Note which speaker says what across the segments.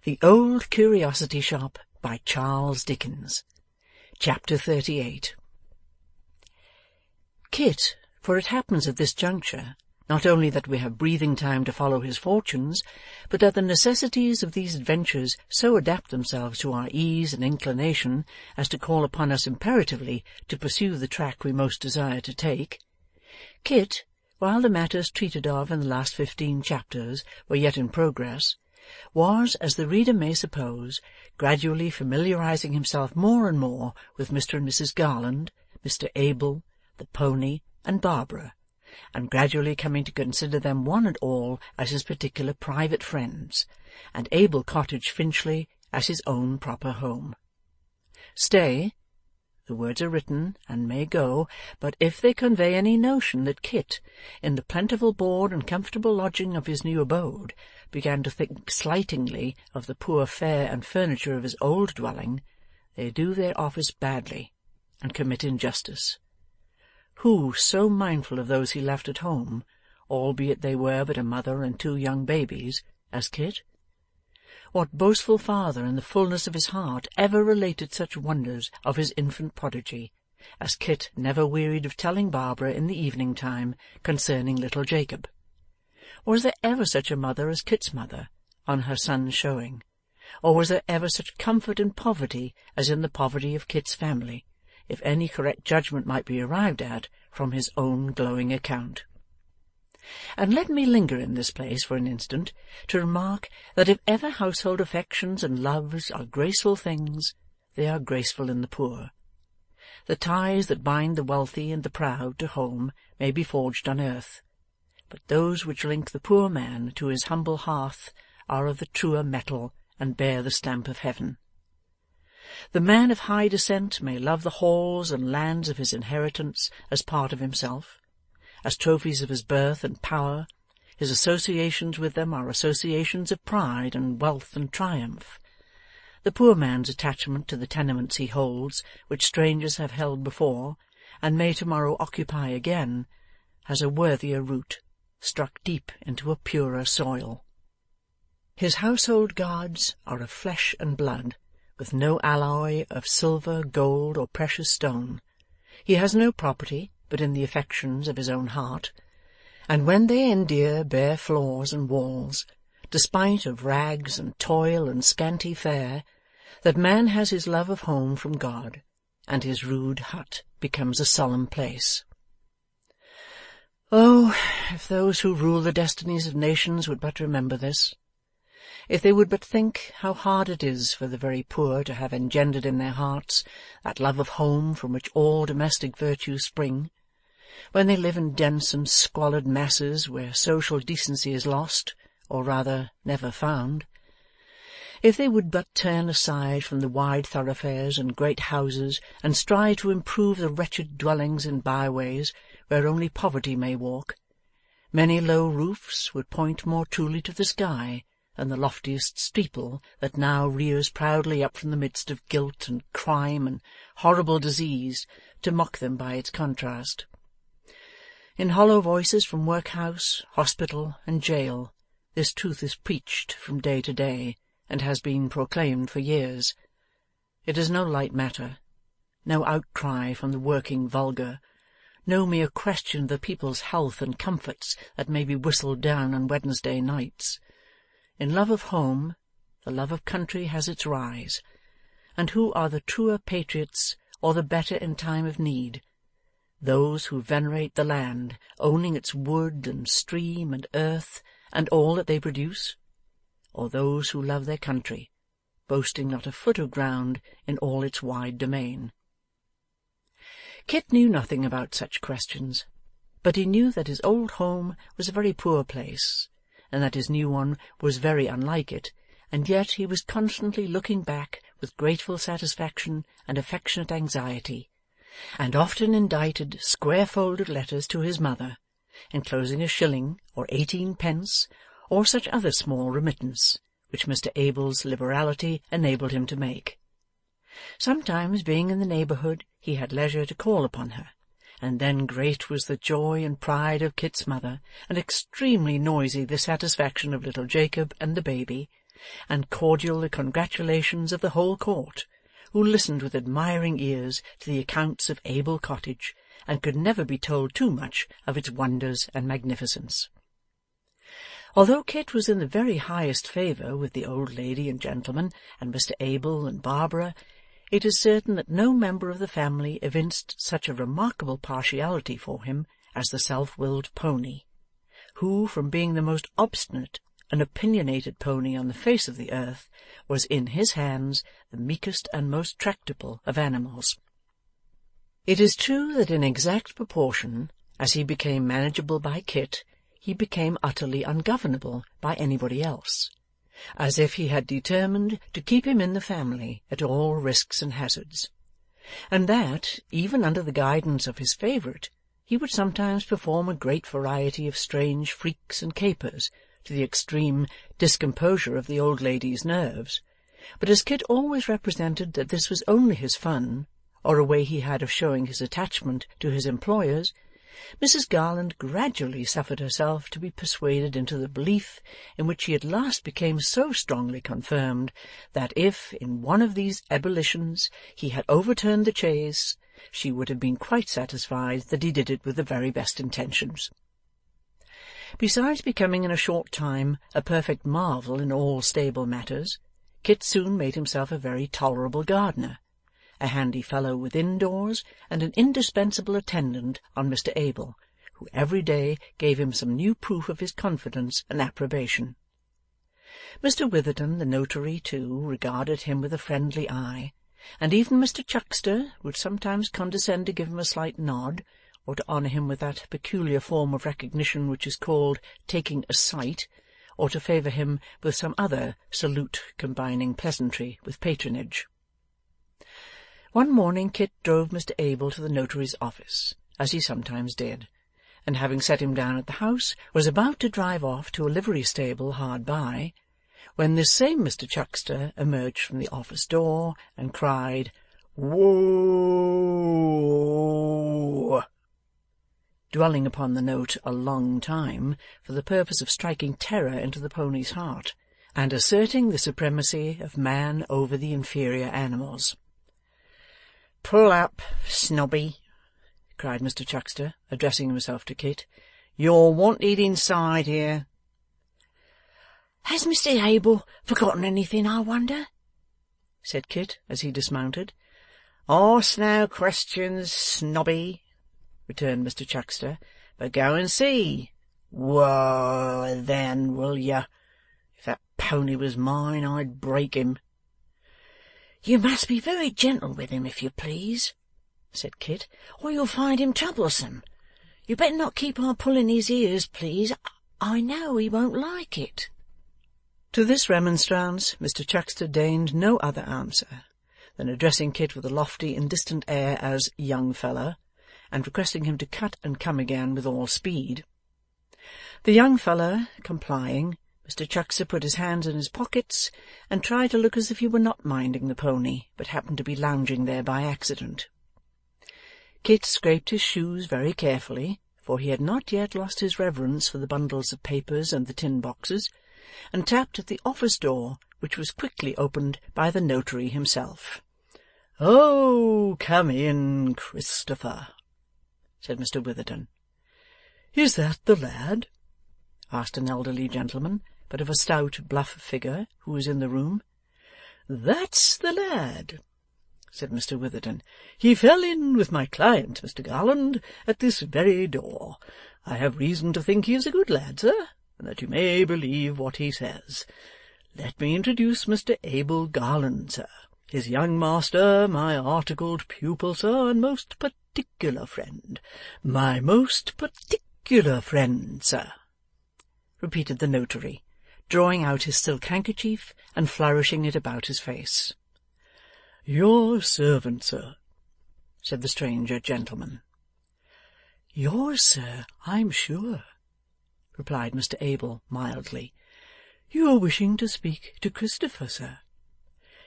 Speaker 1: The Old Curiosity Shop by Charles Dickens. Chapter 38. Kit, for it happens at this juncture, not only that we have breathing time to follow his fortunes, but that the necessities of these adventures so adapt themselves to our ease and inclination as to call upon us imperatively to pursue the track we most desire to take. Kit, while the matters treated of in the last 15 chapters were yet in progress, was, as the reader may suppose, gradually familiarizing himself more and more with Mr. and Mrs. Garland, Mr. Abel, the pony, and Barbara, and gradually coming to consider them one and all as his particular private friends, and Abel Cottage, Finchley, as his own proper home. Stay! The words are written, and may go, but if they convey any notion that Kit, in the plentiful board and comfortable lodging of his new abode, began to think slightingly of the poor fare and furniture of his old dwelling, they do their office badly, and commit injustice. Who so mindful of those he left at home, albeit they were but a mother and 2 young babies, as Kit? What boastful father in the fullness of his heart ever related such wonders of his infant prodigy, as Kit never wearied of telling Barbara in the evening time concerning little Jacob? Was there ever such a mother as Kit's mother, on her son's showing? Or was there ever such comfort in poverty as in the poverty of Kit's family, if any correct judgment might be arrived at from his own glowing account? And let me linger in this place for an instant, to remark that if ever household affections and loves are graceful things, they are graceful in the poor. The ties that bind the wealthy and the proud to home may be forged on earth, but those which link the poor man to his humble hearth are of the truer metal and bear the stamp of heaven. The man of high descent may love the halls and lands of his inheritance as part of himself, as trophies of his birth and power. His associations with them are associations of pride and wealth and triumph. The poor man's attachment to the tenements he holds, which strangers have held before, and may tomorrow occupy again, has a worthier root, struck deep into a purer soil. His household gods are of flesh and blood, with no alloy of silver, gold, or precious stone. He has no property but in the affections of his own heart, and when they endear bare floors and walls, despite of rags and toil and scanty fare, that man has his love of home from God, and his rude hut becomes a solemn place. Oh, if those who rule the destinies of nations would but remember this! If they would but think how hard it is for the very poor to have engendered in their hearts that love of home from which all domestic virtues spring, when they live in dense and squalid masses where social decency is lost, or rather never found. If they would but turn aside from the wide thoroughfares and great houses, and strive to improve the wretched dwellings in byways where only poverty may walk, many low roofs would point more truly to the sky than the loftiest steeple that now rears proudly up from the midst of guilt and crime and horrible disease, to mock them by its contrast. In hollow voices from workhouse, hospital, and jail, this truth is preached from day to day, and has been proclaimed for years. It is no light matter, no outcry from the working vulgar, no mere question of the people's health and comforts that may be whistled down on Wednesday nights. In love of home, the love of country has its rise, and who are the truer patriots or the better in time of need? Those who venerate the land, owning its wood and stream and earth and all that they produce, or those who love their country, boasting not a foot of ground in all its wide domain? Kit knew nothing about such questions, but he knew that his old home was a very poor place, and that his new one was very unlike it, and yet he was constantly looking back with grateful satisfaction and affectionate anxiety, and often indited square-folded letters to his mother, enclosing a shilling or 18 pence, or such other small remittance, which Mr. Abel's liberality enabled him to make. Sometimes, being in the neighbourhood, he had leisure to call upon her, and then great was the joy and pride of Kit's mother, and extremely noisy the satisfaction of little Jacob and the baby, and cordial the congratulations of the whole court, who listened with admiring ears to the accounts of Abel Cottage, and could never be told too much of its wonders and magnificence. Although Kit was in the very highest favour with the old lady and gentleman, and Mr Abel and Barbara, it is certain that no member of the family evinced such a remarkable partiality for him as the self-willed pony, who, from being the most obstinate and opinionated pony on the face of the earth, was in his hands the meekest and most tractable of animals. It is true that in exact proportion as he became manageable by Kit, he became utterly ungovernable by anybody else, as if he had determined to keep him in the family at all risks and hazards, and that, even under the guidance of his favourite, he would sometimes perform a great variety of strange freaks and capers, to the extreme discomposure of the old lady's nerves, but as Kit always represented that this was only his fun, or a way he had of showing his attachment to his employers, Mrs Garland gradually suffered herself to be persuaded into the belief, in which she at last became so strongly confirmed, that if, in one of these ebullitions, he had overturned the chaise, she would have been quite satisfied that he did it with the very best intentions. Besides becoming in a short time a perfect marvel in all stable matters, Kit soon made himself a very tolerable gardener, a handy fellow within doors, and an indispensable attendant on Mr Abel, who every day gave him some new proof of his confidence and approbation. Mr Witherden, the notary, too, regarded him with a friendly eye, and even Mr Chuckster would sometimes condescend to give him a slight nod, or to honour him with that peculiar form of recognition which is called taking a sight, or to favour him with some other salute combining pleasantry with patronage. One morning Kit drove Mr Abel to the notary's office, as he sometimes did, and having set him down at the house, was about to drive off to a livery stable hard by, when this same Mr Chuckster emerged from the office door and cried, "Whoa!" dwelling upon the note a long time, for the purpose of striking terror into the pony's heart, and asserting the supremacy of man over the inferior animals. "Pull up, Snobby," cried Mr Chuckster, addressing himself to Kit. "You're wanted inside here." "Has Mr Abel forgotten anything, I wonder?" said Kit, as he dismounted. "Ask no questions, Snobby," returned Mr Chuckster, "but go and see. Whoa, then, will you? If that pony was mine, I'd break him." "You must be very gentle with him, if you please," said Kit, "or you'll find him troublesome. You better not keep on pulling his ears, please. I know he won't like it." To this remonstrance Mr Chuckster deigned no other answer than addressing Kit with a lofty and distant air as young feller, and requesting him to cut and come again with all speed. The young feller complying, Mr Chuckster put his hands in his pockets, and tried to look as if he were not minding the pony, but happened to be lounging there by accident. Kit scraped his shoes very carefully, for he had not yet lost his reverence for the bundles of papers and the tin boxes, and tapped at the office door, which was quickly opened by the notary himself. "Oh, come in, Christopher," said Mr Witherden. "Is that the lad?" asked an elderly gentleman, but of a stout bluff figure, who was in the room. "That's the lad," said Mr Witherden. "He fell in with my client, Mr Garland, at this very door. I have reason to think he is a good lad, sir, and that you may believe what he says. Let me introduce Mr Abel Garland, sir, his young master, my articled pupil, sir, and most particular friend. My most particular friend, sir," repeated the notary, drawing out his silk handkerchief and flourishing it about his face. "Your servant, sir," said the stranger gentleman. "Yours, sir, I'm sure," replied Mr Abel mildly. "You were wishing to speak to Christopher, sir?"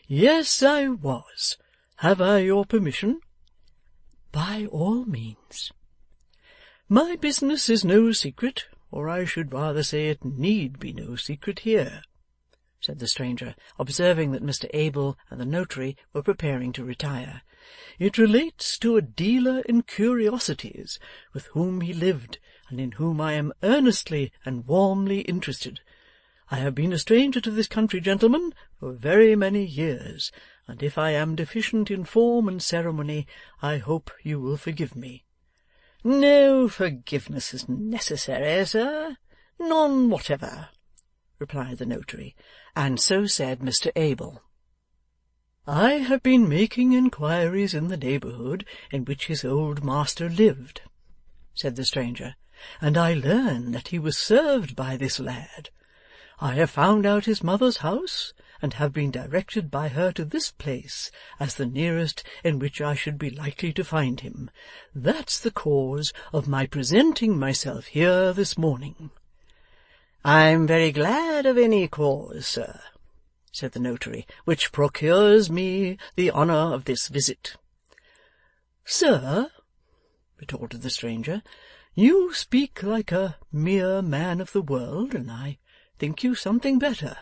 Speaker 1: "Yes, I was. Have I your permission?" "By all means." "My business is no secret, or I should rather say it need be no secret here," said the stranger, observing that Mr Abel and the notary were preparing to retire. "It relates to a dealer in curiosities, with whom he lived, and in whom I am earnestly and warmly interested. I have been a stranger to this country, gentlemen, for very many years, and if I am deficient in form and ceremony, I hope you will forgive me." "No forgiveness is necessary, sir. None whatever," replied the notary. And so said Mr Abel. "I have been making inquiries in the neighbourhood in which his old master lived," said the stranger, "and I learn that he was served by this lad. I have found out his mother's house, and have been directed by her to this place as the nearest in which I should be likely to find him. That's the cause of my presenting myself here this morning." "I'm very glad of any cause, sir," said the notary, "which procures me the honour of this visit." "Sir," retorted the stranger, "you speak like a mere man of the world, and I think you something better.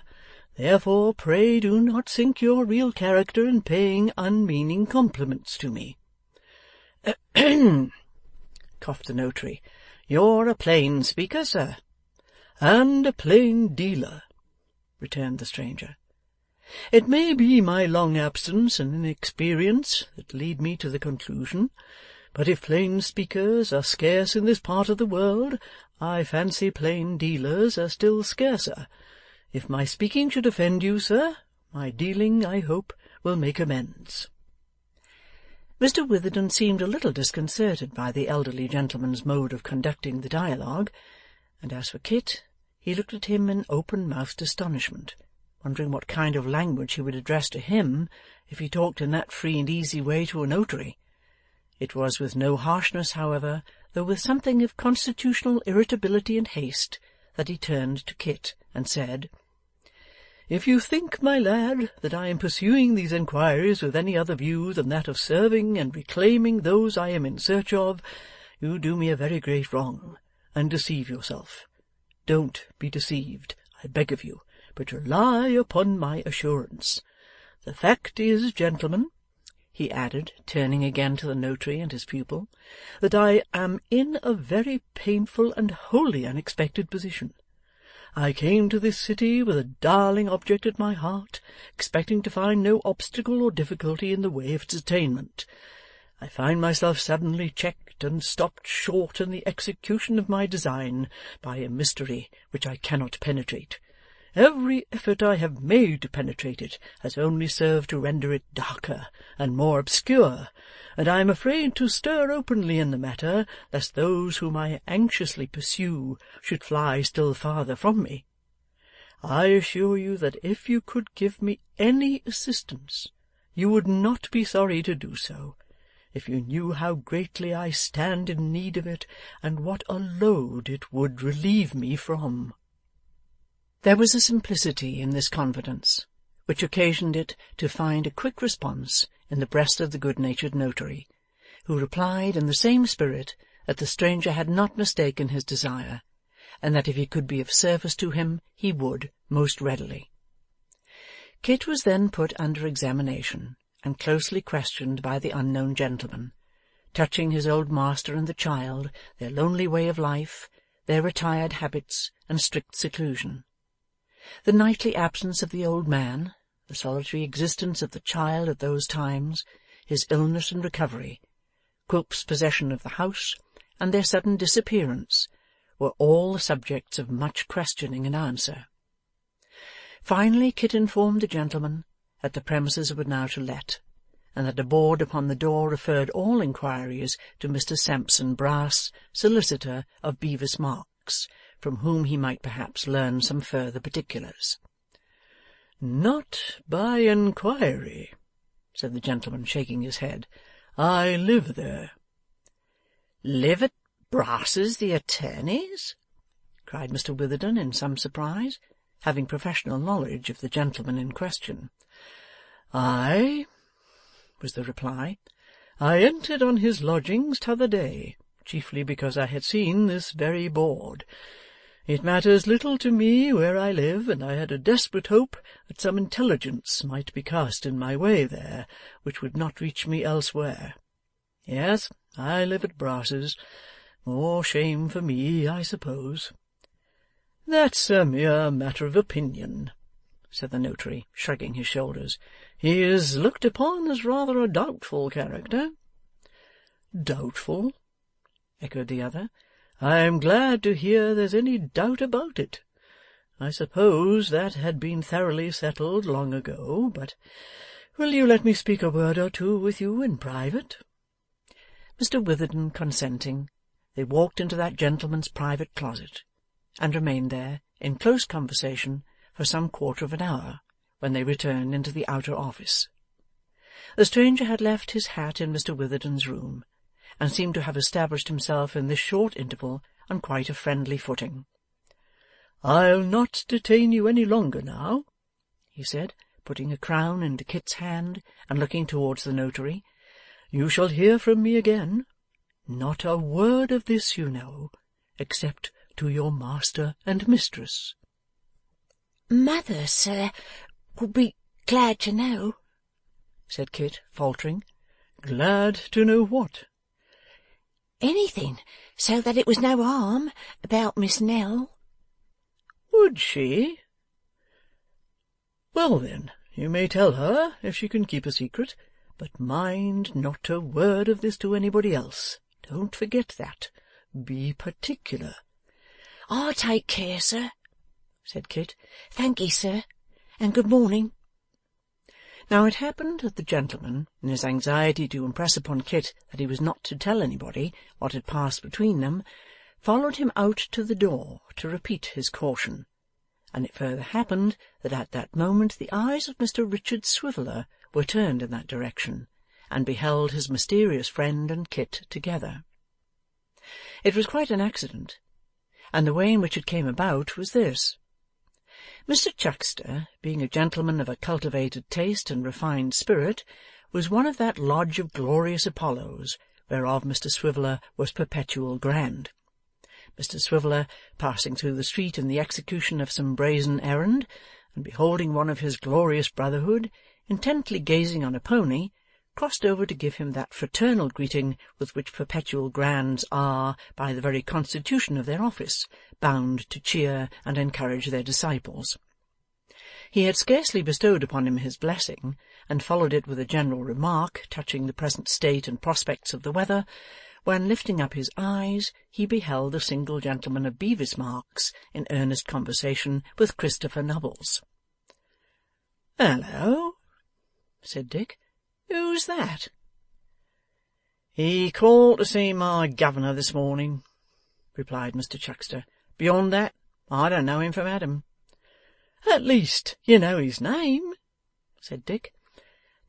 Speaker 1: Therefore pray do not sink your real character in paying unmeaning compliments to me." "Ahem!" coughed the notary. "You're a plain speaker, sir." "And a plain dealer," returned the stranger. "It may be my long absence and inexperience that lead me to the conclusion, but if plain speakers are scarce in this part of the world, I fancy plain dealers are still scarcer. If my speaking should offend you, sir, my dealing, I hope, will make amends." Mr Witherden seemed a little disconcerted by the elderly gentleman's mode of conducting the dialogue, and as for Kit, he looked at him in open-mouthed astonishment, wondering what kind of language he would address to him if he talked in that free and easy way to a notary. It was with no harshness, however, though with something of constitutional irritability and haste, that he turned to Kit and said, "If you think, my lad, that I am pursuing these inquiries with any other view than that of serving and reclaiming those I am in search of, you do me a very great wrong, and deceive yourself. Don't be deceived, I beg of you, but rely upon my assurance. The fact is, gentlemen," he added, turning again to the notary and his pupil, "that I am in a very painful and wholly unexpected position. I came to this city with a darling object at my heart, expecting to find no obstacle or difficulty in the way of its attainment. I find myself suddenly checked and stopped short in the execution of my design by a mystery which I cannot penetrate. Every effort I have made to penetrate it has only served to render it darker and more obscure, and I am afraid to stir openly in the matter, lest those whom I anxiously pursue should fly still farther from me. I assure you that if you could give me any assistance, you would not be sorry to do so, if you knew how greatly I stand in need of it, and what a load it would relieve me from." There was a simplicity in this confidence, which occasioned it to find a quick response in the breast of the good-natured notary, who replied in the same spirit that the stranger had not mistaken his desire, and that if he could be of service to him, he would, most readily. Kit was then put under examination, and closely questioned by the unknown gentleman, touching his old master and the child, their lonely way of life, their retired habits, and strict seclusion. The nightly absence of the old man, the solitary existence of the child at those times, his illness and recovery, Quilp's possession of the house, and their sudden disappearance, were all the subjects of much questioning and answer. Finally Kit informed the gentleman that the premises were now to let, and that a board upon the door referred all inquiries to Mr Sampson Brass, solicitor of Bevis Marks, from whom he might perhaps learn some further particulars. "Not by inquiry," said the gentleman, shaking his head. "I live there." "Live at Brass's the attorney's?" cried Mr Witherden in some surprise, having professional knowledge of the gentleman in question. "Aye," was the reply. "I entered on his lodgings t'other day, chiefly because I had seen this very board. It matters little to me where I live, and I had a desperate hope that some intelligence might be cast in my way there, which would not reach me elsewhere. Yes, I live at Brass's. More shame for me, I suppose." "That's a mere matter of opinion," said the notary, shrugging his shoulders. "He is looked upon as rather a doubtful character." "Doubtful?" echoed the other. "I am glad to hear there's any doubt about it. I suppose that had been thoroughly settled long ago, but will you let me speak a word or two with you in private?" Mr Witherden consenting, they walked into that gentleman's private closet, and remained there, in close conversation, for some quarter of an hour, when they returned into the outer office. The stranger had left his hat in Mr Witherden's room, and seemed to have established himself in this short interval on quite a friendly footing. "I'll not detain you any longer now," he said, putting a crown into Kit's hand and looking towards the notary. "You shall hear from me again. Not a word of this, you know, except to your master and mistress."
Speaker 2: "Mother, sir, would be glad to know," said Kit, faltering.
Speaker 1: "Glad to know what?"
Speaker 2: "Anything, so that it was no harm about Miss Nell."
Speaker 1: "Would she? Well then, you may tell her, if she can keep a secret. But mind, not a word of this to anybody else. Don't forget that. Be particular."
Speaker 2: "I'll take care, sir," said Kit. "Thank'ee, sir, and good morning."
Speaker 1: Now it happened that the gentleman, in his anxiety to impress upon Kit that he was not to tell anybody what had passed between them, followed him out to the door to repeat his caution, and it further happened that at that moment the eyes of Mr Richard Swiveller were turned in that direction, and beheld his mysterious friend and Kit together. It was quite an accident, and the way in which it came about was this. Mr Chuckster, being a gentleman of a cultivated taste and refined spirit, was one of that lodge of glorious Apollos, whereof Mr Swiveller was perpetual grand. Mr Swiveller, passing through the street in the execution of some brazen errand, and beholding one of his glorious brotherhood, intently gazing on a pony, crossed over to give him that fraternal greeting with which perpetual grands are, by the very constitution of their office, bound to cheer and encourage their disciples. He had scarcely bestowed upon him his blessing, and followed it with a general remark touching the present state and prospects of the weather, when, lifting up his eyes, he beheld the single gentleman of Bevis Marks in earnest conversation with Christopher Nubbles. "Hallo!" said Dick. "Who's that?" "He called to see my governor this morning," replied Mr Chuckster. "Beyond that, I don't know him from Adam." "At least you know his name," said Dick.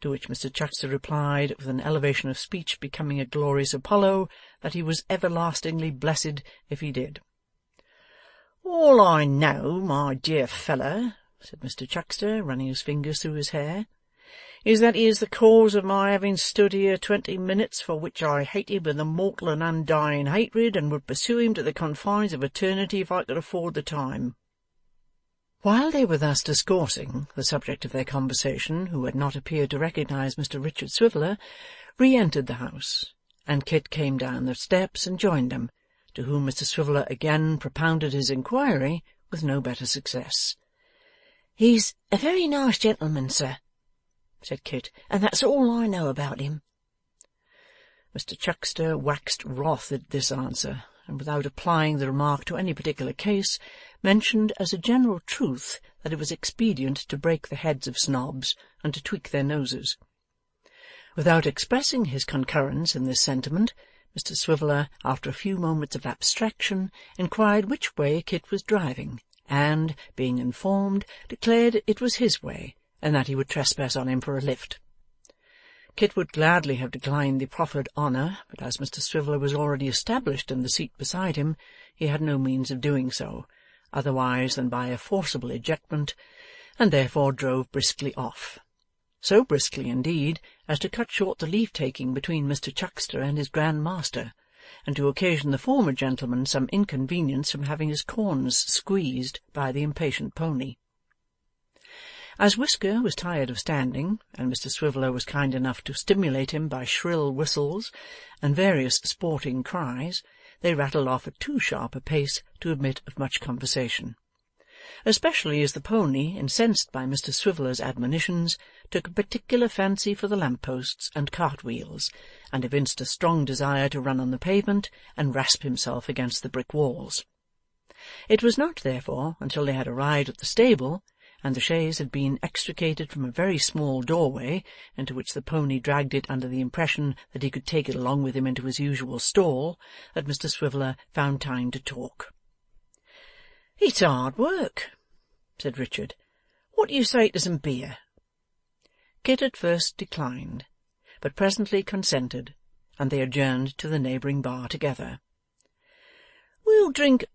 Speaker 1: To which Mr Chuckster replied, with an elevation of speech becoming a glorious Apollo, that he was everlastingly blessed if he did. "All I know, my dear feller," said Mr Chuckster, running his fingers through his hair, "is that he is the cause of my having stood here 20 minutes, for which I hate him with a mortal and undying hatred, and would pursue him to the confines of eternity if I could afford the time." While they were thus discoursing, the subject of their conversation, who had not appeared to recognise Mr Richard Swiveller, re-entered the house, and Kit came down the steps and joined them, to whom Mr Swiveller again propounded his inquiry, with no better success.
Speaker 2: "He's a very nice gentleman, sir," said Kit, "and that's all I know about him." Mr Chuckster waxed wroth at this answer, and without applying the remark to any particular case, mentioned as a general truth that it was expedient to break the heads of snobs and to tweak their noses. Without expressing his concurrence in this sentiment, Mr Swiveller, after a few moments of abstraction, inquired which way Kit was driving, and, being informed, declared it was his way, and that he would trespass on him for a lift. Kit would gladly have declined the proffered honour, but as Mr Swiveller was already established in the seat beside him, he had no means of doing so, otherwise than by a forcible ejectment, and therefore drove briskly off. So briskly, indeed, as to cut short the leave-taking between Mr Chuckster and his Grand Master,
Speaker 1: and to occasion the former gentleman some inconvenience from having his corns squeezed by the impatient pony. As Whisker was tired of standing, and Mr Swiveller was kind enough to stimulate him by shrill whistles and various sporting cries, they rattled off at too sharp a pace to admit of much conversation, especially as the pony, incensed by Mr Swiveller's admonitions, took a particular fancy for the lamp-posts and cart-wheels, and evinced a strong desire to run on the pavement and rasp himself against the brick walls. It was not, therefore, until they had arrived at the stable, and the chaise had been extricated from a very small doorway, into which the pony dragged it under the impression that he could take it along with him into his usual stall, that Mr Swiveller found time to talk. "It's hard work," said Richard. "What do you say to some beer?" Kit at first declined, but presently consented, and they adjourned to the neighbouring bar together. "We'll drink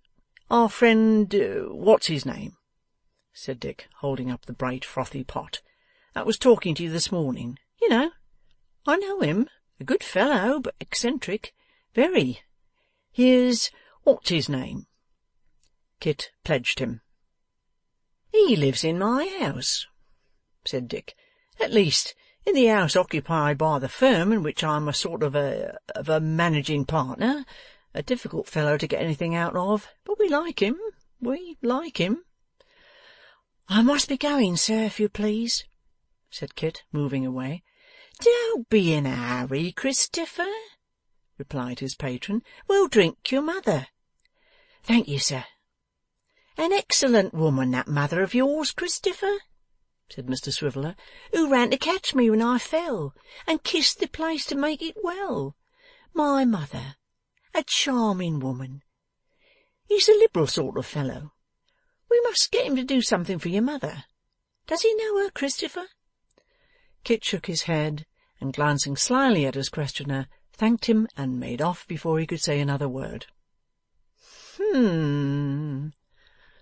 Speaker 1: our friend what's-his-name," said Dick, holding up the bright frothy pot, "that was talking to you this morning. You know. I know him. A good fellow, but eccentric. Very. Here's what's-his-name." Kit pledged him. "He lives in my house," said Dick. "At least, in the house occupied by the firm in which I'm a sort of a managing partner. A difficult fellow to get anything out of, but we like him. We like him." "I must be going, sir, if you please," said Kit, moving away. "Don't be in a hurry, Christopher," replied his patron. "We'll drink your mother." "Thank you, sir." "An excellent woman, that mother of yours, Christopher," said Mr Swiveller, "who ran to catch me when I fell, and kissed the place to make it well. My mother. A charming woman. He's a liberal sort of fellow. We must get him to do something for your mother. Does he know her, Christopher?" Kit shook his head, and glancing slyly at his questioner, thanked him and made off before he could say another word.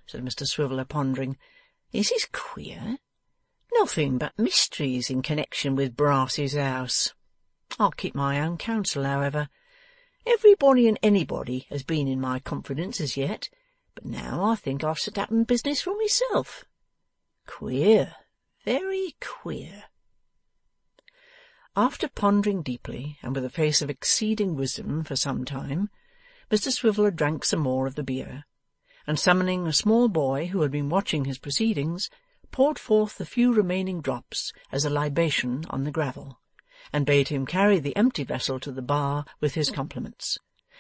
Speaker 1: Said Mr Swiveller, pondering. "This is queer. Nothing but mysteries in connection with Brass's house. I'll keep my own counsel, however. Everybody and anybody has been in my confidence as yet, but now I think I'll set up in business for myself. Queer. Very queer." After pondering deeply, and with a face of exceeding wisdom, for some time, Mr Swiveller drank some more of the beer, and summoning a small boy who had been watching his proceedings, poured forth the few remaining drops as a libation on the gravel, and bade him carry the empty vessel to the bar with his compliments,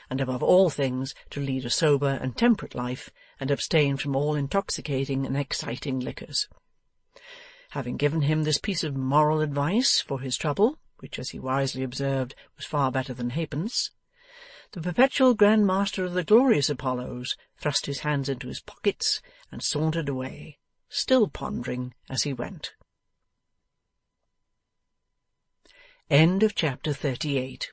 Speaker 1: and above all things to lead a sober and temperate life, and abstain from all intoxicating and exciting liquors. Having given him this piece of moral advice for his trouble, which, as he wisely observed, was far better than halfpence, the perpetual Grand Master of the Glorious Apollos thrust his hands into his pockets and sauntered away, still pondering as he went. Chapter 38